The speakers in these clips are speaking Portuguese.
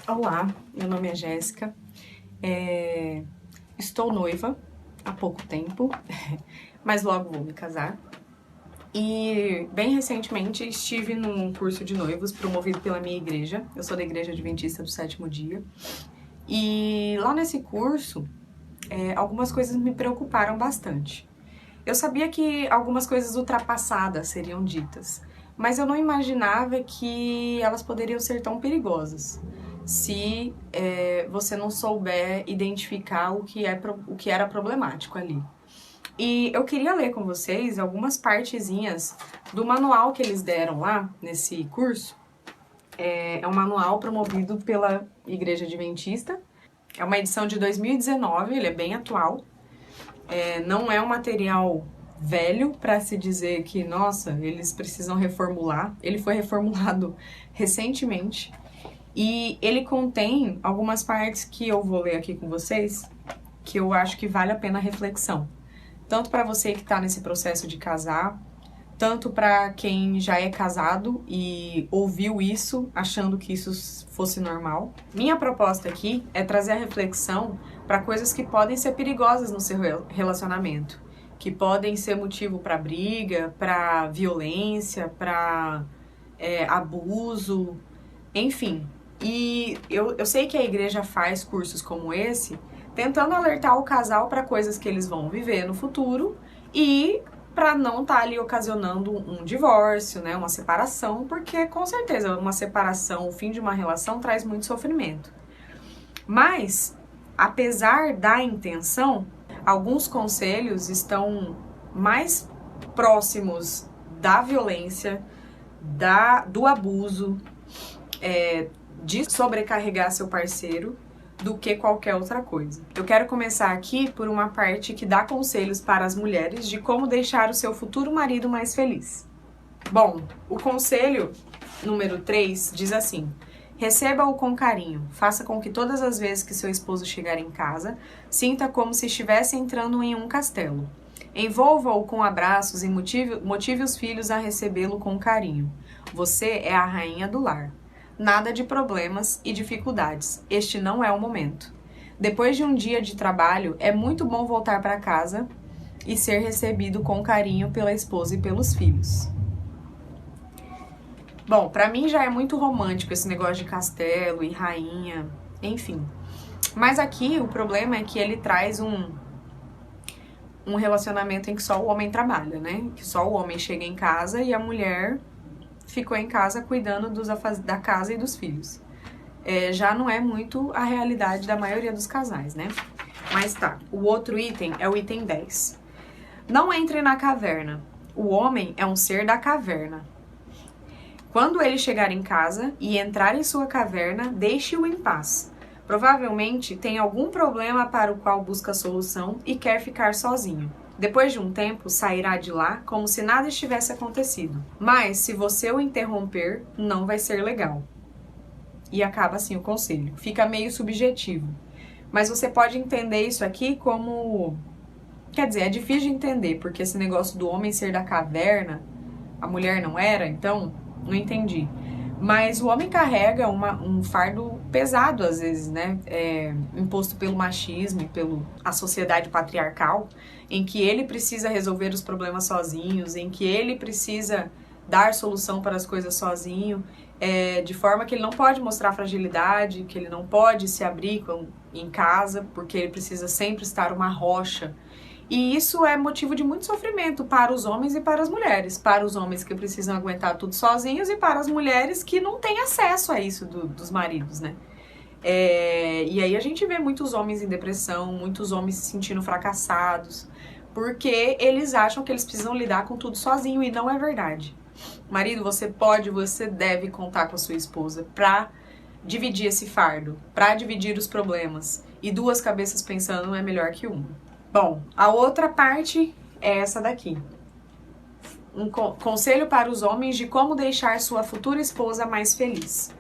Olá, meu nome é Jéssica, estou noiva há pouco tempo, mas logo vou me casar. E bem recentemente estive num curso de noivos promovido pela minha igreja, eu sou da Igreja Adventista do Sétimo Dia. E lá nesse curso, algumas coisas me preocuparam bastante. Eu sabia que algumas coisas ultrapassadas seriam ditas, mas eu não imaginava que elas poderiam ser tão perigosas se você não souber identificar o que era problemático ali. E eu queria ler com vocês algumas partezinhas do manual que eles deram lá nesse curso. É um manual promovido pela Igreja Adventista. É uma edição de 2019, ele é bem atual. Não é um material velho para se dizer que, nossa, eles precisam reformular. Ele foi reformulado recentemente. E ele contém algumas partes que eu vou ler aqui com vocês, que eu acho que vale a pena a reflexão. Tanto para você que está nesse processo de casar, tanto para quem já é casado e ouviu isso achando que isso fosse normal. Minha proposta aqui é trazer a reflexão para coisas que podem ser perigosas no seu relacionamento, que podem ser motivo para briga, para violência, para abuso, enfim. E eu sei que a igreja faz cursos como esse, tentando alertar o casal para coisas que eles vão viver no futuro e para não estar ali ocasionando um divórcio, né, uma separação, porque com certeza uma separação, o fim de uma relação traz muito sofrimento. Mas, apesar da intenção, alguns conselhos estão mais próximos da violência, do abuso, de sobrecarregar seu parceiro, do que qualquer outra coisa. Eu quero começar aqui por uma parte que dá conselhos para as mulheres de como deixar o seu futuro marido mais feliz. Bom, o conselho número 3 diz assim: receba-o com carinho, faça com que todas as vezes que seu esposo chegar em casa, sinta como se estivesse entrando em um castelo. Envolva-o com abraços e motive os filhos a recebê-lo com carinho. Você é a rainha do lar. Nada de problemas e dificuldades. Este não é o momento. Depois de um dia de trabalho, é muito bom voltar para casa e ser recebido com carinho pela esposa e pelos filhos. Bom, para mim já é muito romântico esse negócio de castelo e rainha, enfim. Mas aqui o problema é que ele traz um relacionamento em que só o homem trabalha, né? Que só o homem chega em casa e a mulher ficou em casa cuidando da casa e dos filhos. Já não é muito a realidade da maioria dos casais, né? Mas tá, o outro item é o item 10. Não entre na caverna. O homem é um ser da caverna. Quando ele chegar em casa e entrar em sua caverna, deixe-o em paz. Provavelmente tem algum problema para o qual busca solução e quer ficar sozinho. Depois de um tempo, sairá de lá como se nada estivesse acontecido. Mas, se você o interromper, não vai ser legal. E acaba assim o conselho. Fica meio subjetivo. Mas você pode entender isso aqui como... Quer dizer, é difícil de entender, porque esse negócio do homem ser da caverna, a mulher não era, então, não entendi. Mas o homem carrega um fardo pesado, às vezes, né? Imposto pelo machismo e pela sociedade patriarcal, em que ele precisa resolver os problemas sozinhos, em que ele precisa dar solução para as coisas sozinho, de forma que ele não pode mostrar fragilidade, que ele não pode se abrir em casa, porque ele precisa sempre estar uma rocha. E isso é motivo de muito sofrimento para os homens e para as mulheres. Para os homens que precisam aguentar tudo sozinhos e para as mulheres que não têm acesso a isso dos maridos, né? E aí a gente vê muitos homens em depressão, muitos homens se sentindo fracassados, porque eles acham que eles precisam lidar com tudo sozinho e não é verdade. Marido, você deve contar com a sua esposa para dividir esse fardo, para dividir os problemas. E duas cabeças pensando é melhor que uma. Bom, a outra parte é essa daqui. Um conselho para os homens de como deixar sua futura esposa mais feliz.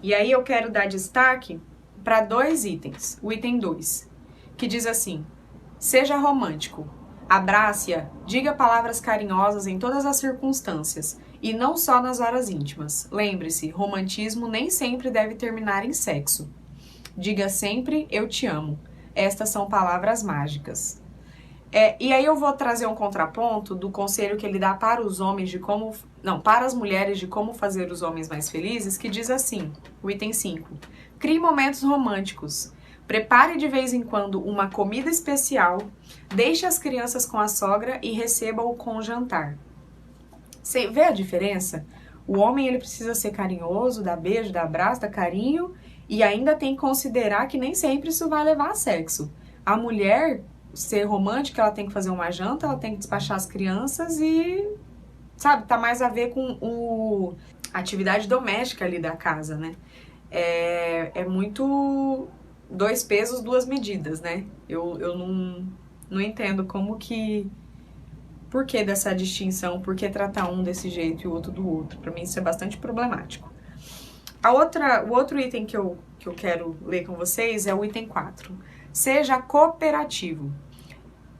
E aí eu quero dar destaque para 2 itens. O item 2, que diz assim: seja romântico. Abrace-a, diga palavras carinhosas em todas as circunstâncias, e não só nas horas íntimas. Lembre-se, romantismo nem sempre deve terminar em sexo. Diga sempre, eu te amo. Estas são palavras mágicas. E aí eu vou trazer um contraponto do conselho que ele dá para os homens de como... Não, para as mulheres de como fazer os homens mais felizes, que diz assim, o item 5. Crie momentos românticos. Prepare de vez em quando uma comida especial, deixe as crianças com a sogra e receba-o com o jantar. Você vê a diferença? O homem ele precisa ser carinhoso, dar beijo, dar abraço, dar carinho, e ainda tem que considerar que nem sempre isso vai levar a sexo. A mulher, ser romântica, ela tem que fazer uma janta, ela tem que despachar as crianças e, sabe, tá mais a ver com a atividade doméstica ali da casa, né? É muito 2 pesos, 2 medidas, né? Eu não entendo como que... Por que dessa distinção? Por que tratar um desse jeito e o outro do outro? Pra mim isso é bastante problemático. O outro item que eu quero ler com vocês é o item 4. Seja cooperativo.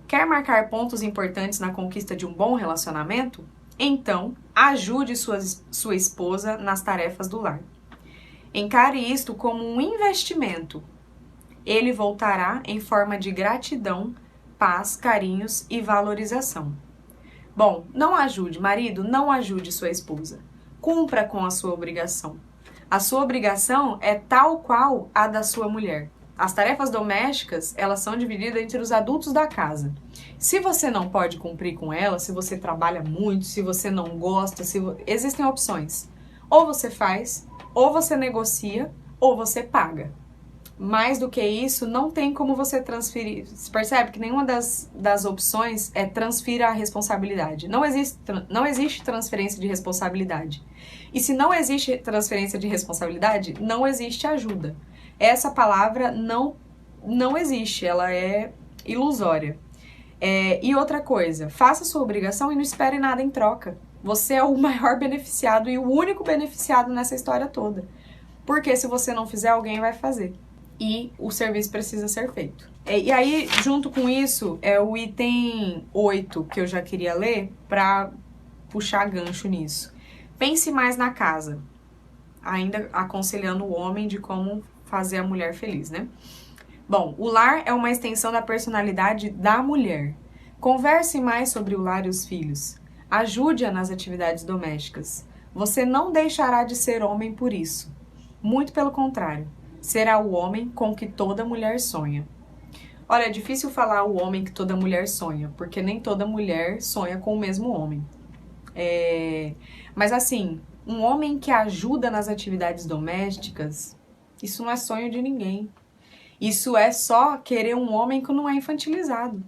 Quer marcar pontos importantes na conquista de um bom relacionamento? Então, ajude sua esposa nas tarefas do lar. Encare isto como um investimento. Ele voltará em forma de gratidão, paz, carinhos e valorização. Bom, não ajude, marido, não ajude sua esposa. Cumpra com a sua obrigação. A sua obrigação é tal qual a da sua mulher. As tarefas domésticas, elas são divididas entre os adultos da casa. Se você não pode cumprir com elas, se você trabalha muito, se você não gosta, existem opções. Ou você faz, ou você negocia, ou você paga. Mais do que isso, não tem como você transferir. Você percebe que nenhuma das opções é transfira a responsabilidade. Não existe transferência de responsabilidade. E se não existe transferência de responsabilidade, não existe ajuda. Essa palavra não existe, ela é ilusória. E outra coisa, faça sua obrigação e não espere nada em troca. Você é o maior beneficiado e o único beneficiado nessa história toda. Porque se você não fizer, alguém vai fazer. E o serviço precisa ser feito. E aí, junto com isso, é o item 8 que eu já queria ler para puxar gancho nisso. Pense mais na casa, ainda aconselhando o homem de como fazer a mulher feliz, né? Bom, o lar é uma extensão da personalidade da mulher. Converse mais sobre o lar e os filhos. Ajude-a nas atividades domésticas. Você não deixará de ser homem por isso. Muito pelo contrário. Será o homem com que toda mulher sonha. Olha, é difícil falar o homem que toda mulher sonha, porque nem toda mulher sonha com o mesmo homem. Mas assim, um homem que ajuda nas atividades domésticas, isso não é sonho de ninguém. Isso é só querer um homem que não é infantilizado.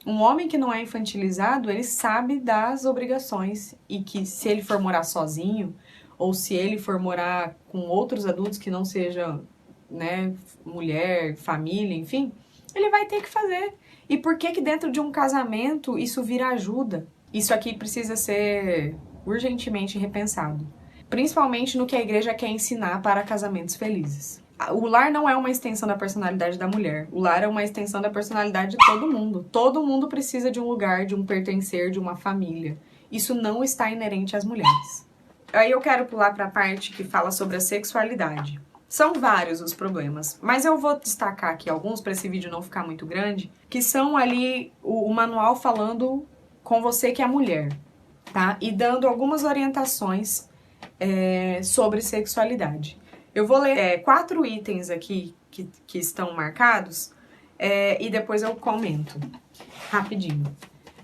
Um homem que não é infantilizado, ele sabe das obrigações e que se ele for morar sozinho, ou se ele for morar com outros adultos que não sejam, né, mulher, família, enfim, ele vai ter que fazer. E por que dentro de um casamento isso vira ajuda? Isso aqui precisa ser urgentemente repensado. Principalmente no que a igreja quer ensinar para casamentos felizes. O lar não é uma extensão da personalidade da mulher. O lar é uma extensão da personalidade de todo mundo. Todo mundo precisa de um lugar, de um pertencer, de uma família. Isso não está inerente às mulheres. Aí eu quero pular para a parte que fala sobre a sexualidade. São vários os problemas, mas eu vou destacar aqui alguns para esse vídeo não ficar muito grande, que são ali o manual falando com você que é mulher, tá? E dando algumas orientações sobre sexualidade. Eu vou ler 4 itens aqui que estão marcados e depois eu comento rapidinho.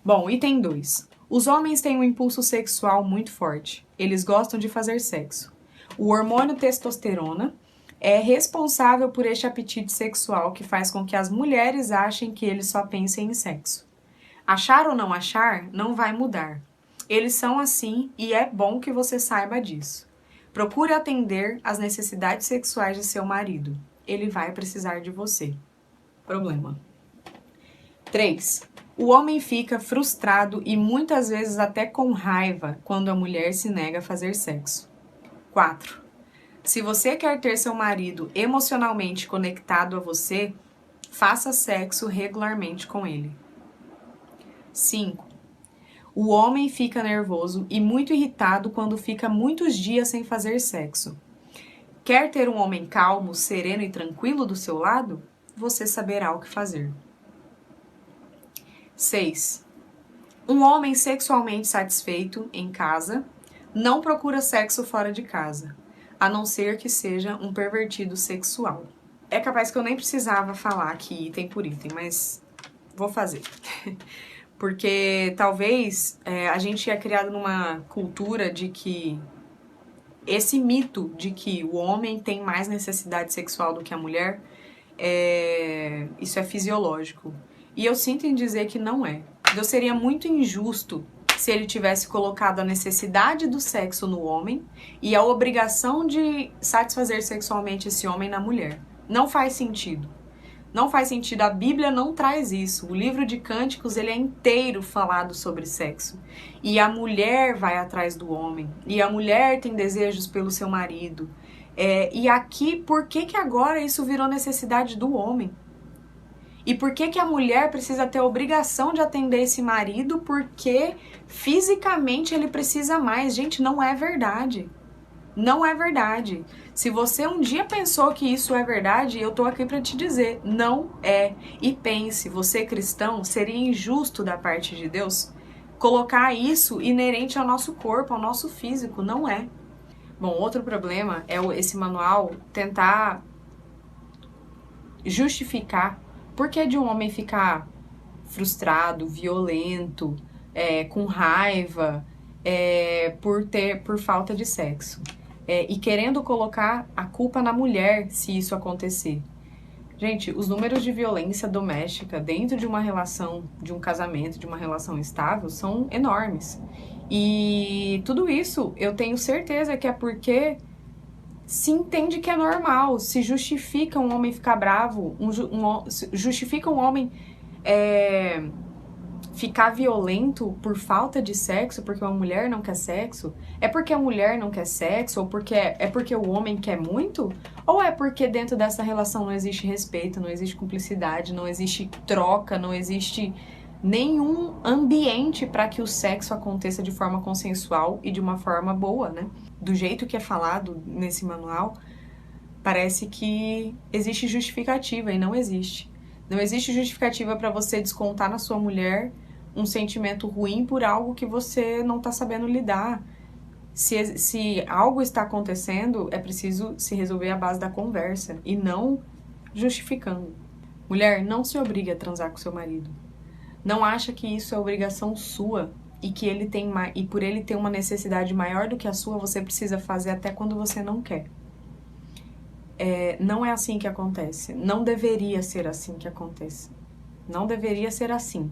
Bom, item 2. Os homens têm um impulso sexual muito forte. Eles gostam de fazer sexo. O hormônio testosterona é responsável por este apetite sexual que faz com que as mulheres achem que eles só pensem em sexo. Achar ou não achar, não vai mudar. Eles são assim e é bom que você saiba disso. Procure atender às necessidades sexuais de seu marido. Ele vai precisar de você. Problema. 3. O homem fica frustrado e muitas vezes até com raiva quando a mulher se nega a fazer sexo. 4. Se você quer ter seu marido emocionalmente conectado a você, faça sexo regularmente com ele. 5. O homem fica nervoso e muito irritado quando fica muitos dias sem fazer sexo. Quer ter um homem calmo, sereno e tranquilo do seu lado? Você saberá o que fazer. 6. Um homem sexualmente satisfeito em casa não procura sexo fora de casa, a não ser que seja um pervertido sexual. É capaz que eu nem precisava falar aqui item por item, mas vou fazer. Porque talvez a gente é criado numa cultura de que esse mito de que o homem tem mais necessidade sexual do que a mulher, isso é fisiológico. E eu sinto em dizer que não é. Deus seria muito injusto se ele tivesse colocado a necessidade do sexo no homem e a obrigação de satisfazer sexualmente esse homem na mulher. Não faz sentido. Não faz sentido, a Bíblia não traz isso. O livro de Cânticos, ele é inteiro falado sobre sexo. E a mulher vai atrás do homem. E a mulher tem desejos pelo seu marido. E aqui, por que agora isso virou necessidade do homem? E por que a mulher precisa ter a obrigação de atender esse marido? Porque fisicamente ele precisa mais. Gente, não é verdade. Não é verdade. Se você um dia pensou que isso é verdade, eu tô aqui para te dizer, não é. E pense, você cristão, seria injusto da parte de Deus colocar isso inerente ao nosso corpo, ao nosso físico, não é. Bom, outro problema é esse manual tentar justificar por que de um homem ficar frustrado, violento, com raiva, por falta de sexo. E querendo colocar a culpa na mulher se isso acontecer. Gente, os números de violência doméstica dentro de uma relação, de um casamento, de uma relação estável, são enormes. E tudo isso eu tenho certeza que é porque se entende que é normal, se justifica um homem ficar bravo, justifica um homem ficar violento por falta de sexo, porque uma mulher não quer sexo? É porque a mulher não quer sexo? Ou porque o homem quer muito? Ou é porque dentro dessa relação não existe respeito, não existe cumplicidade, não existe troca, não existe nenhum ambiente para que o sexo aconteça de forma consensual e de uma forma boa, né? Do jeito que é falado nesse manual, parece que existe justificativa e não existe. Não existe justificativa para você descontar na sua mulher um sentimento ruim por algo que você não está sabendo lidar. Se algo está acontecendo, é preciso se resolver à base da conversa e não justificando. Mulher, não se obrigue a transar com seu marido. Não acha que isso é obrigação sua e que e por ele ter uma necessidade maior do que a sua, você precisa fazer até quando você não quer. Não é assim que acontece. Não deveria ser assim que acontece. Não deveria ser assim.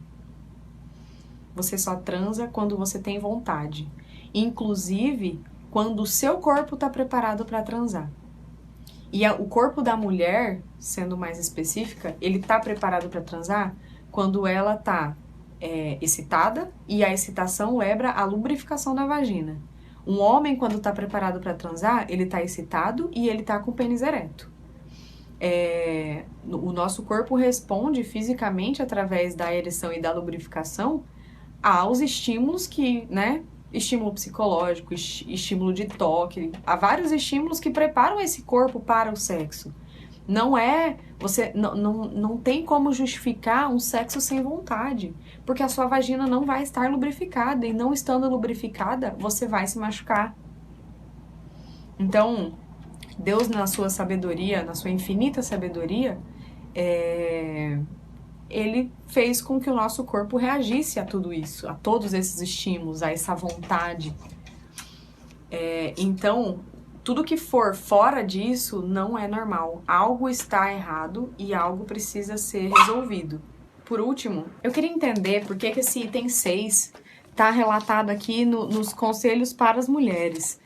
Você só transa quando você tem vontade. Inclusive, quando o seu corpo está preparado para transar. E o corpo da mulher, sendo mais específica, ele está preparado para transar quando ela está excitada e a excitação leva à lubrificação da vagina. Um homem, quando está preparado para transar, ele está excitado e ele está com o pênis ereto. O nosso corpo responde fisicamente através da ereção e da lubrificação aos estímulos que, né? Estímulo psicológico, estímulo de toque. Há vários estímulos que preparam esse corpo para o sexo. Você não tem como justificar um sexo sem vontade, porque a sua vagina não vai estar lubrificada, e não estando lubrificada, você vai se machucar. Então, Deus, na sua sabedoria, na sua infinita sabedoria, Ele fez com que o nosso corpo reagisse a tudo isso, a todos esses estímulos, a essa vontade. Então, tudo que for fora disso não é normal. Algo está errado e algo precisa ser resolvido. Por último, eu queria entender por que esse item 6 está relatado aqui nos conselhos para as mulheres.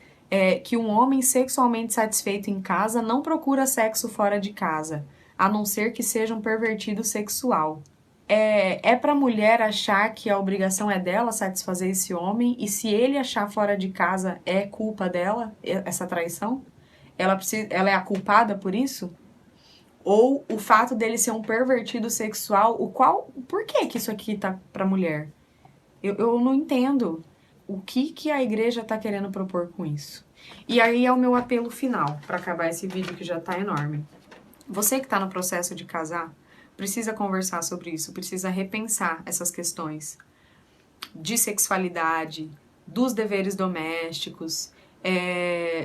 Que um homem sexualmente satisfeito em casa não procura sexo fora de casa, a não ser que seja um pervertido sexual. Para a mulher achar que a obrigação é dela satisfazer esse homem, e se ele achar fora de casa é culpa dela, essa traição? Ela é a culpada por isso? Ou o fato dele ser um pervertido sexual, por que isso aqui tá para a mulher? Eu não entendo o que a igreja está querendo propor com isso. E aí é o meu apelo final, para acabar esse vídeo que já está enorme. Você que está no processo de casar, precisa conversar sobre isso, precisa repensar essas questões de sexualidade, dos deveres domésticos,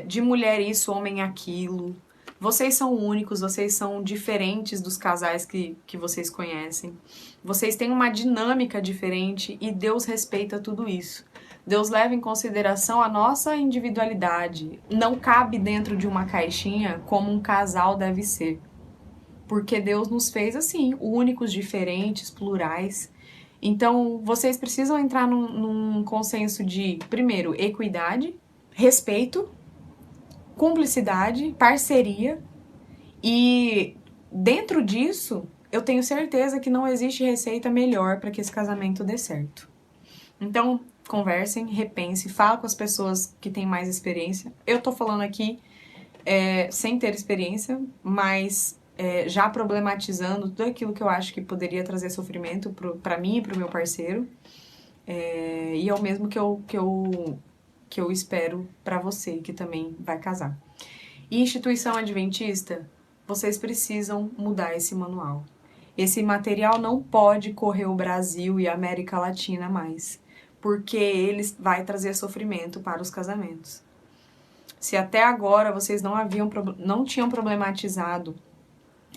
de mulher isso, homem aquilo. Vocês são únicos, vocês são diferentes dos casais que vocês conhecem. Vocês têm uma dinâmica diferente e Deus respeita tudo isso. Deus leva em consideração a nossa individualidade. Não cabe dentro de uma caixinha como um casal deve ser. Porque Deus nos fez assim, únicos, diferentes, plurais. Então, vocês precisam entrar num consenso de, primeiro, equidade, respeito, cumplicidade, parceria. E dentro disso, eu tenho certeza que não existe receita melhor para que esse casamento dê certo. Então, conversem, repensem, fala com as pessoas que têm mais experiência. Eu tô falando aqui sem ter experiência, mas já problematizando tudo aquilo que eu acho que poderia trazer sofrimento para mim e para o meu parceiro. E é o mesmo que eu espero para você, que também vai casar. E instituição adventista, vocês precisam mudar esse manual. Esse material não pode correr o Brasil e a América Latina mais, porque ele vai trazer sofrimento para os casamentos. Se até agora vocês não tinham problematizado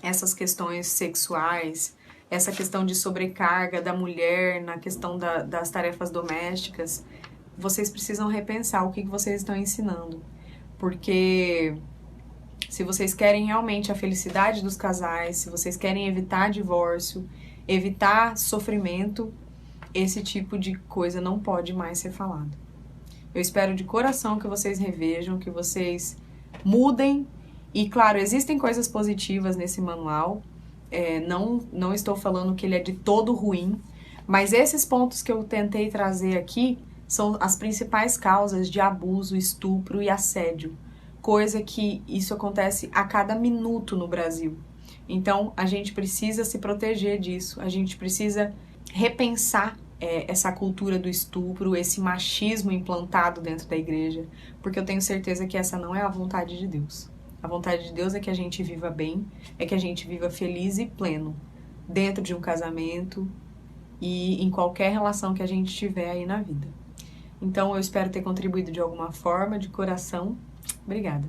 essas questões sexuais, essa questão de sobrecarga da mulher na questão das tarefas domésticas, vocês precisam repensar o que vocês estão ensinando. Porque se vocês querem realmente a felicidade dos casais, se vocês querem evitar divórcio, evitar sofrimento, esse tipo de coisa não pode mais ser falado. Eu espero de coração que vocês revejam, que vocês mudem. E, claro, existem coisas positivas nesse manual. Não estou falando que ele é de todo ruim. Mas esses pontos que eu tentei trazer aqui são as principais causas de abuso, estupro e assédio. Coisa que isso acontece a cada minuto no Brasil. Então, a gente precisa se proteger disso. A gente precisa repensar essa cultura do estupro, esse machismo implantado dentro da igreja, porque eu tenho certeza que essa não é a vontade de Deus. A vontade de Deus é que a gente viva bem, é que a gente viva feliz e pleno, dentro de um casamento e em qualquer relação que a gente tiver aí na vida. Então, eu espero ter contribuído de alguma forma, de coração. Obrigada.